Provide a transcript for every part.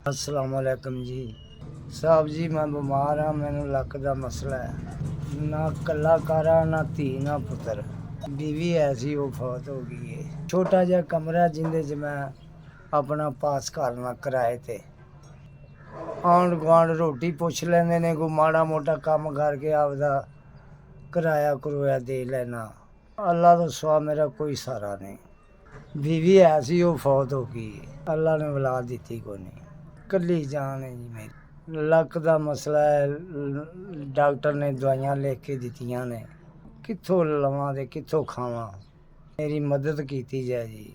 अस्सलाम वालेकुम जी साहब जी। मैं बीमार हाँ, मैनू लक दा मसला है। ना कलाकारा ना धी ना पुत्र। बीवी ऐसी वो फौत हो गई है। छोटा जिहा कमरा जिंदे च मैं अपना पास करना किराए ते। आंढ गुआंढ रोटी पुछ लेंदे ने, कोई माड़ा मोटा कम करके आपदा किराया करुया दे लेना। अल्लाह तो सिवा मेरा कोई सहारा नहीं। बीवी ऐसी वो फौत हो गई है। अल्लाह ने औलाद दी को नहीं, कली जान है जी मेरी। लक का मसला है, डॉक्टर ने दवाइयां लिख के दित्तियां ने, कित्थों लवां ते कित्थों खावां। मेरी मदद की जाए जी।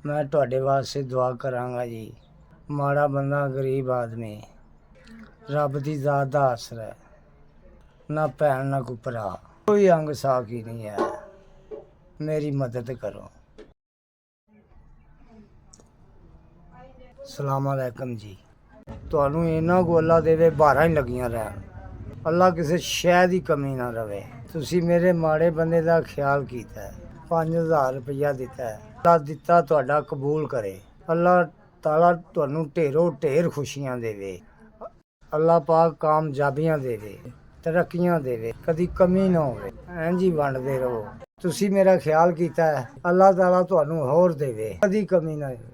मैं तुहाडे वास्ते दुआ करांगा जी। माड़ा बंदा, गरीब आदमी, रब दी ज़ात दा आसरा है। ना भैन ना कोई भरा, कोई अंग साख ही नहीं है। मेरी मदद करो। सलाम अलैकुम जी। ਤੁਹਾਨੂੰ ਇਹਨਾਂ ਕੋ ਅੱਲਾ ਦੇਵੇ 12 ਹੀ ਲੱਗੀਆਂ ਰਹਿਣ। ਅੱਲਾ ਕਿਸੇ ਸ਼ੈ ਦੀ ਕਮੀ ਨਾ ਰਵੇ। ਤੁਸੀਂ ਮੇਰੇ ਮਾੜੇ ਬੰਦੇ ਦਾ ਖਿਆਲ ਕੀਤਾ, 5000 ਰੁਪਇਆ ਦਿੱਤਾ ਹੈ। ਅੱਲਾ ਦਿੱਤਾ ਤੁਹਾਡਾ ਕਬੂਲ ਕਰੇ। ਅੱਲਾ ਤਾਲਾ ਤੁਹਾਨੂੰ ਢੇਰੋਂ ਢੇਰ ਖੁਸ਼ੀਆਂ ਦੇਵੇ। ਅੱਲਾ ਪਾਕ ਕਾਮਯਾਬੀਆਂ ਦੇਵੇ, ਤਰੱਕੀਆਂ ਦੇਵੇ, ਕਦੀ ਕਮੀ ਨਾ ਹੋਵੇ। ਇੰਝ ਹੀ ਵੰਡਦੇ ਰਹੋ। ਤੁਸੀਂ ਮੇਰਾ ਖਿਆਲ ਕੀਤਾ ਹੈ, ਅੱਲਾ ਤਾਲਾ ਤੁਹਾਨੂੰ ਹੋਰ ਦੇਵੇ, ਕਦੀ ਕਮੀ ਨਾ ਹੋਵੇ।